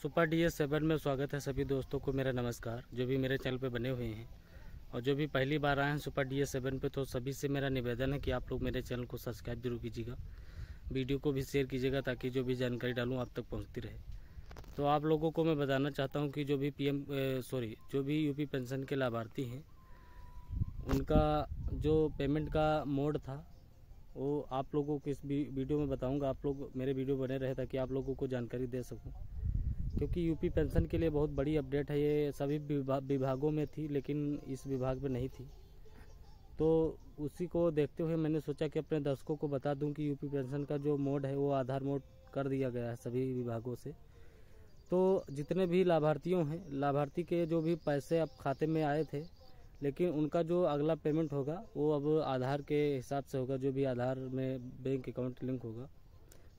Super DS7 में स्वागत है सभी दोस्तों को। मेरा नमस्कार। जो भी मेरे चैनल पे बने हुए हैं और जो भी पहली बार आए हैं सुपर DS7 पे, तो सभी से मेरा निवेदन है कि आप लोग मेरे चैनल को सब्सक्राइब जरूर कीजिएगा, वीडियो को भी शेयर कीजिएगा ताकि जो भी जानकारी डालूँ आप तक पहुँचती रहे। तो आप लोगों को मैं बताना चाहता हूँ कि जो भी यूपी पेंशन के लाभार्थी हैं उनका जो पेमेंट का मोड था वो आप लोगों को इस वीडियो में बताऊंगा। आप लोग मेरे वीडियो बने रहे ताकि आप लोगों को जानकारी दे सकूं, क्योंकि यूपी पेंशन के लिए बहुत बड़ी अपडेट है। ये सभी विभागों में थी लेकिन इस विभाग में नहीं थी, तो उसी को देखते हुए मैंने सोचा कि अपने दर्शकों को बता दूं कि यूपी पेंशन का जो मोड है वो आधार मोड कर दिया गया है सभी विभागों से। तो जितने भी लाभार्थियों हैं, लाभार्थी के जो भी पैसे अब खाते में आए थे, लेकिन उनका जो अगला पेमेंट होगा वो अब आधार के हिसाब से होगा। जो भी आधार में बैंक अकाउंट लिंक होगा,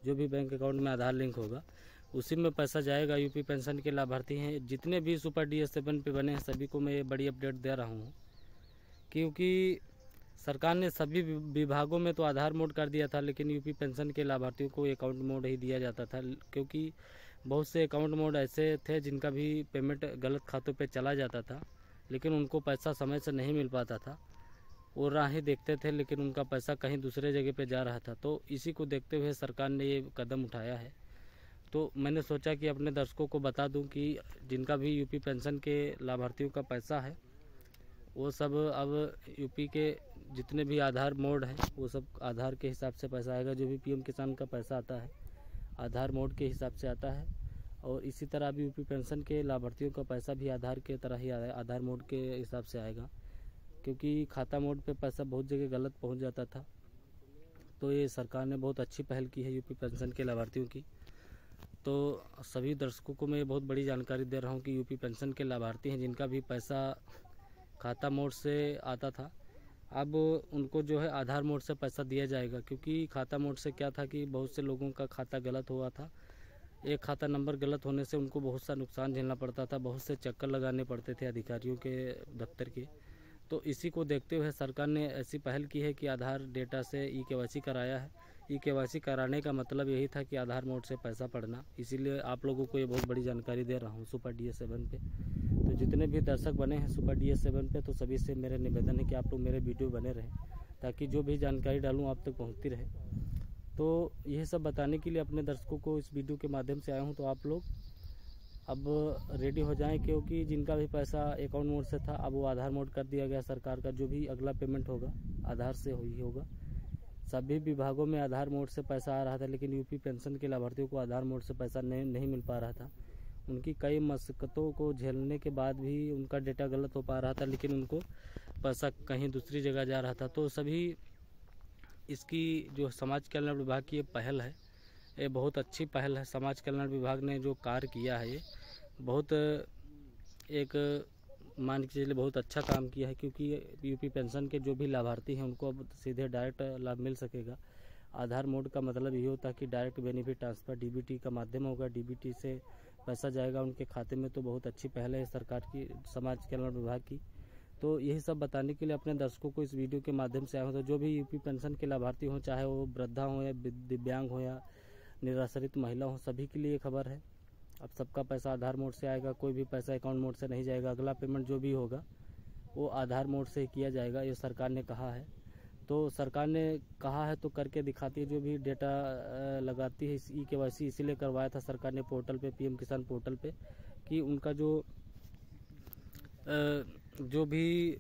जो भी बैंक अकाउंट में आधार लिंक होगा उसी में पैसा जाएगा। यूपी पेंशन के लाभार्थी हैं जितने भी सुपर DS7 पे बने हैं सभी को मैं ये बड़ी अपडेट दे रहा हूँ, क्योंकि सरकार ने सभी विभागों में तो आधार मोड कर दिया था, लेकिन यूपी पेंशन के लाभार्थियों को अकाउंट मोड ही दिया जाता था, क्योंकि बहुत से अकाउंट मोड ऐसे थे जिनका भी पेमेंट गलत खातों पे चला जाता था, लेकिन उनको पैसा समय से नहीं मिल पाता था। वो राहें देखते थे लेकिन उनका पैसा कहीं दूसरे जगह पे जा रहा था। तो इसी को देखते हुए सरकार ने ये कदम उठाया है। तो मैंने सोचा कि अपने दर्शकों को बता दूं कि जिनका भी यूपी पेंशन के लाभार्थियों का पैसा है वो सब अब यूपी के जितने भी आधार मोड हैं वो सब आधार के हिसाब से पैसा आएगा। जो भी PM किसान का पैसा आता है आधार मोड के हिसाब से आता है, और इसी तरह अभी यूपी पेंशन के लाभार्थियों का पैसा भी आधार के तरह ही आधार मोड के हिसाब से आएगा, क्योंकि खाता मोड पे पैसा बहुत जगह गलत पहुंच जाता था। तो ये सरकार ने बहुत अच्छी पहल की है यूपी पेंशन के लाभार्थियों की। तो सभी दर्शकों को मैं बहुत बड़ी जानकारी दे रहा हूँ कि यूपी पेंशन के लाभार्थी हैं जिनका भी पैसा खाता मोड से आता था, अब उनको जो है आधार मोड से पैसा दिया जाएगा। क्योंकि खाता मोड से क्या था कि बहुत से लोगों का खाता गलत हुआ था, एक खाता नंबर गलत होने से उनको बहुत सा नुकसान झेलना पड़ता था, बहुत से चक्कर लगाने पड़ते थे अधिकारियों के दफ्तर के। तो इसी को देखते हुए सरकार ने ऐसी पहल की है कि आधार डेटा से eKYC कराया है। eKYC कराने का मतलब यही था कि आधार मोड से पैसा पड़ना, इसीलिए आप लोगों को ये बहुत बड़ी जानकारी दे रहा हूँ सुपर DS7 पे। तो जितने भी दर्शक बने हैं सुपर DS7 पे, तो सभी से मेरा निवेदन है कि आप लोग मेरे वीडियो बने रहें ताकि जो भी जानकारी डालूँ आप तक पहुँचती रहे। तो यह सब बताने के लिए अपने दर्शकों को इस वीडियो के माध्यम से आया हूँ। तो आप लोग अब रेडी हो जाएं, क्योंकि जिनका भी पैसा अकाउंट मोड से था अब वो आधार मोड कर दिया गया सरकार का। जो भी अगला पेमेंट होगा आधार से ही होगा। सभी विभागों में आधार मोड से पैसा आ रहा था, लेकिन यूपी पेंशन के लाभार्थियों को आधार मोड से पैसा नहीं मिल पा रहा था। उनकी कई मशक्क़तों को झेलने के बाद भी उनका डेटा गलत हो पा रहा था, लेकिन उनको पैसा कहीं दूसरी जगह जा रहा था। तो सभी इसकी जो समाज कल्याण विभाग की ये पहल है, ये बहुत अच्छी पहल है। समाज कल्याण विभाग ने जो कार्य किया है ये बहुत एक मान के चलिए बहुत अच्छा काम किया है, क्योंकि यूपी पेंशन के जो भी लाभार्थी हैं उनको अब सीधे डायरेक्ट लाभ मिल सकेगा। आधार मोड का मतलब ये होता है कि डायरेक्ट बेनिफिट ट्रांसफ़र DBT का माध्यम होगा, DBT से पैसा जाएगा उनके खाते में। तो बहुत अच्छी पहल है सरकार की, समाज कल्याण विभाग की। तो यही सब बताने के लिए अपने दर्शकों को इस वीडियो के माध्यम से आया हूँ। तो जो भी यूपी पेंशन के लाभार्थी हों, चाहे वो वृद्धा हों या दिव्यांग हो या निराश्रित महिला हो, सभी के लिए खबर है। अब सबका पैसा आधार मोड से आएगा, कोई भी पैसा अकाउंट मोड से नहीं जाएगा। अगला पेमेंट जो भी होगा वो आधार मोड से ही किया जाएगा, ये सरकार ने कहा है। तो सरकार ने कहा है तो करके दिखाती है। जो भी डेटा लगाती है eKYC इसीलिए करवाया था सरकार ने पोर्टल पे, PM किसान पोर्टल पे, कि उनका जो भी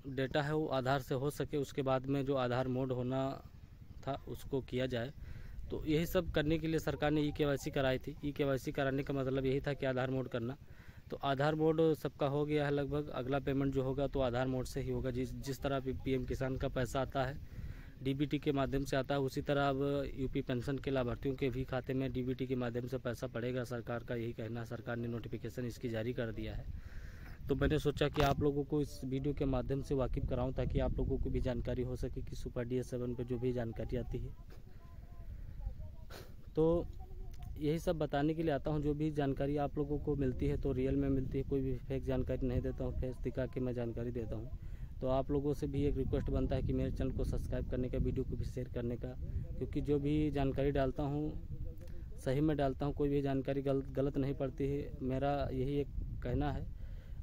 डेटा है वो आधार से हो सके, उसके बाद में जो आधार मोड होना था उसको किया जाए। तो यही सब करने के लिए सरकार ने eKYC कराई थी। eKYC कराने का मतलब यही था कि आधार मोड करना। तो आधार मोड सबका हो गया है लगभग। अगला पेमेंट जो होगा तो आधार मोड से ही होगा। जिस तरह PM किसान का पैसा आता है DBT के माध्यम से आता है, उसी तरह अब यूपी पेंशन के लाभार्थियों के भी खाते में DBT के माध्यम से पैसा पड़ेगा। सरकार का यही कहना है, सरकार ने नोटिफिकेशन इसकी जारी कर दिया है। तो मैंने सोचा कि आप लोगों को इस वीडियो के माध्यम से वाकिफ़ कराऊँ ताकि आप लोगों को भी जानकारी हो सके कि सुपर DS7 पर जो भी जानकारी आती है। तो यही सब बताने के लिए आता हूँ। जो भी जानकारी आप लोगों को मिलती है तो रियल में मिलती है, कोई भी फेक जानकारी नहीं देता हूँ, फेस दिखा के मैं जानकारी देता हूँ। तो आप लोगों से भी एक रिक्वेस्ट बनता है कि मेरे चैनल को सब्सक्राइब करने का, वीडियो को भी शेयर करने का, क्योंकि जो भी जानकारी डालता हूँ सही में डालता हूँ, कोई भी जानकारी गलत नहीं पड़ती है। मेरा यही एक कहना है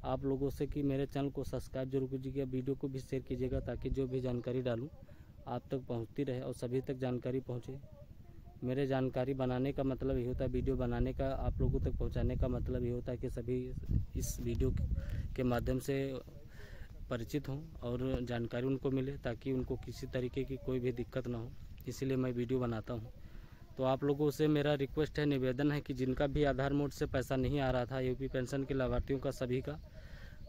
आप लोगों से कि मेरे चैनल को सब्सक्राइब जरूर कीजिएगा, वीडियो को भी शेयर कीजिएगा, ताकि जो भी जानकारी डालूँ आप तक पहुँचती रहे और सभी तक जानकारी पहुँचे। मेरे जानकारी बनाने का मतलब ये होता है, वीडियो बनाने का आप लोगों तक पहुंचाने का मतलब ये होता है कि सभी इस वीडियो के माध्यम से परिचित हों और जानकारी उनको मिले, ताकि उनको किसी तरीके की कोई भी दिक्कत ना हो। इसीलिए मैं वीडियो बनाता हूं। तो आप लोगों से मेरा रिक्वेस्ट है, निवेदन है कि जिनका भी आधार मोड से पैसा नहीं आ रहा था यूपी पेंशन के लाभार्थियों का सभी का,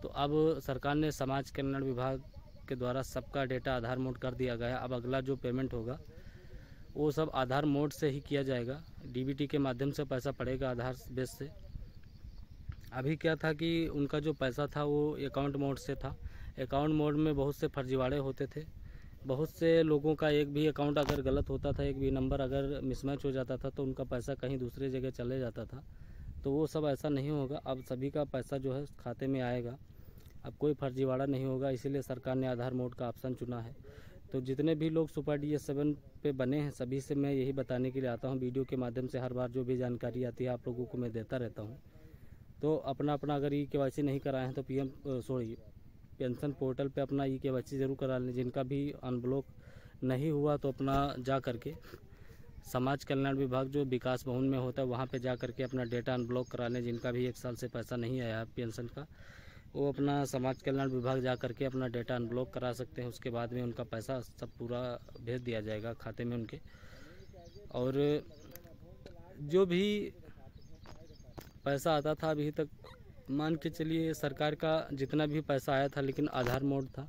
तो अब सरकार ने समाज कल्याण विभाग के द्वारा सबका डेटा आधार मोड कर दिया गया है। अब अगला जो पेमेंट होगा वो सब आधार मोड से ही किया जाएगा, डीबीटी के माध्यम से पैसा पड़ेगा आधार बेस से। अभी क्या था कि उनका जो पैसा था वो अकाउंट मोड से था। अकाउंट मोड में बहुत से फर्जीवाड़े होते थे, बहुत से लोगों का एक भी अकाउंट अगर गलत होता था, एक भी नंबर अगर मिसमैच हो जाता था तो उनका पैसा कहीं दूसरी जगह चले जाता था। तो वो सब ऐसा नहीं होगा, अब सभी का पैसा जो है खाते में आएगा, अब कोई फर्जीवाड़ा नहीं होगा। इसीलिए सरकार ने आधार मोड का ऑप्शन चुना है। तो जितने भी लोग सुपर DS7 पे बने हैं सभी से मैं यही बताने के लिए आता हूँ, वीडियो के माध्यम से हर बार जो भी जानकारी आती है आप लोगों को मैं देता रहता हूँ। तो अपना अगर KYC नहीं कराए हैं तो पेंशन पोर्टल पे अपना KYC ज़रूर करा लें। जिनका भी अनब्लॉक नहीं हुआ तो अपना जा करके समाज कल्याण विभाग जो विकास भवन में होता है वहाँ पे जा करके अपना डेटा अनब्लॉक करा लें। जिनका भी 1 साल से पैसा नहीं आया पेंशन का, वो अपना समाज कल्याण विभाग जा करके अपना डेटा अनब्लॉक करा सकते हैं। उसके बाद में उनका पैसा सब पूरा भेज दिया जाएगा खाते में उनके। और जो भी पैसा आता था अभी तक, मान के चलिए सरकार का जितना भी पैसा आया था लेकिन आधार मोड था,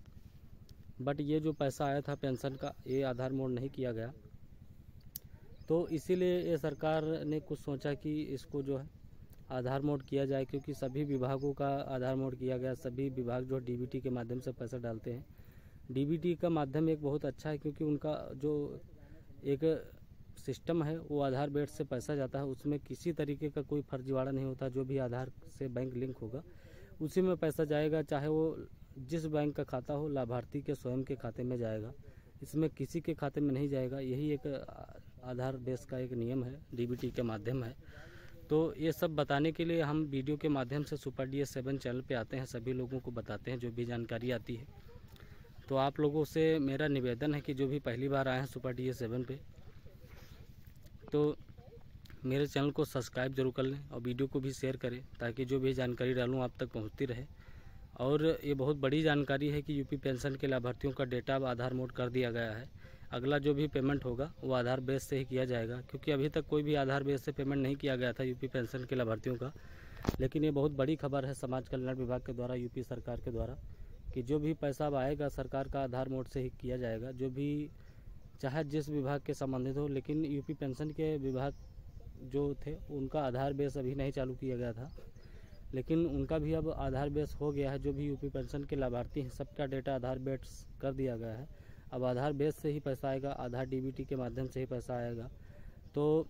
बट ये जो पैसा आया था पेंशन का ये आधार मोड नहीं किया गया। तो इसीलिए ये सरकार ने कुछ सोचा कि इसको जो है आधार मोड किया जाए, क्योंकि सभी विभागों का आधार मोड किया गया। सभी विभाग जो डीबीटी के माध्यम से पैसा डालते हैं। डीबीटी का माध्यम एक बहुत अच्छा है, क्योंकि उनका जो एक सिस्टम है वो आधार बेस से पैसा जाता है, उसमें किसी तरीके का कोई फर्जीवाड़ा नहीं होता। जो भी आधार से बैंक लिंक होगा उसी में पैसा जाएगा, चाहे वो जिस बैंक का खाता हो, लाभार्थी के स्वयं के खाते में जाएगा, इसमें किसी के खाते में नहीं जाएगा। यही एक आधार बेस का एक नियम है, डीबीटी के माध्यम है। तो ये सब बताने के लिए हम वीडियो के माध्यम से सुपर DS7 चैनल पे आते हैं, सभी लोगों को बताते हैं जो भी जानकारी आती है। तो आप लोगों से मेरा निवेदन है कि जो भी पहली बार आए हैं सुपर DS7 पे, तो मेरे चैनल को सब्सक्राइब जरूर कर लें और वीडियो को भी शेयर करें, ताकि जो भी जानकारी डालूँ आप तक पहुँचती रहे। और ये बहुत बड़ी जानकारी है कि यूपी पेंशन के लाभार्थियों का डेटा अब आधार मोड कर दिया गया है। अगला जो भी पेमेंट होगा वो आधार बेस से ही किया जाएगा, क्योंकि अभी तक कोई भी आधार बेस से पेमेंट नहीं किया गया था यूपी पेंशन के लाभार्थियों का। लेकिन ये बहुत बड़ी खबर है समाज कल्याण विभाग के द्वारा, यूपी सरकार के द्वारा, कि जो भी पैसा अब आएगा सरकार का आधार मोड से ही किया जाएगा। जो भी चाहे जिस विभाग के संबंधित हो, लेकिन यूपी पेंशन के विभाग जो थे उनका आधार बेस अभी नहीं चालू किया गया था, लेकिन उनका भी अब आधार बेस हो गया है। जो भी यूपी पेंशन के लाभार्थी हैं सबका डेटा आधार बेस कर दिया गया है। अब आधार बेस से ही पैसा आएगा, आधार डीबीटी के माध्यम से ही पैसा आएगा। तो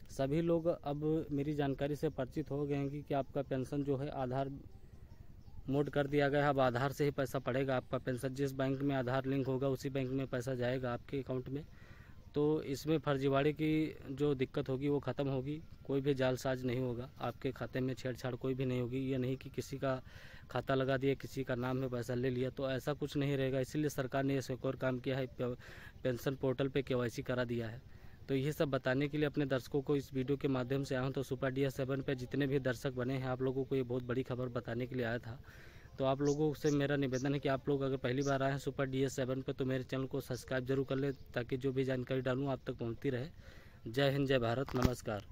सभी लोग अब मेरी जानकारी से परिचित हो गए हैं कि आपका पेंशन जो है आधार मोड कर दिया गया है। अब आधार से ही पैसा पड़ेगा आपका पेंशन, जिस बैंक में आधार लिंक होगा उसी बैंक में पैसा जाएगा आपके अकाउंट में। तो इसमें फर्जीवाड़े की जो दिक्कत होगी वो ख़त्म होगी, कोई भी जालसाज नहीं होगा, आपके खाते में छेड़छाड़ कोई भी नहीं होगी। ये नहीं कि किसी का खाता लगा दिया, किसी का नाम में पैसा ले लिया, तो ऐसा कुछ नहीं रहेगा। इसीलिए सरकार ने ये एक और काम किया है, पेंशन पोर्टल पे KYC करा दिया है। तो ये सब बताने के लिए अपने दर्शकों को इस वीडियो के माध्यम से आया हूँ। तो सुपर DS7 पे जितने भी दर्शक बने हैं आप लोगों को ये बहुत बड़ी खबर बताने के लिए आया था। तो आप लोगों से मेरा निवेदन है कि आप लोग अगर पहली बार आए हैं सुपर DS7 पे तो मेरे चैनल को सब्सक्राइब जरूर कर लें, ताकि जो भी जानकारी डालूँ आप तक पहुँचती रहे। जय हिंद, जय भारत, नमस्कार।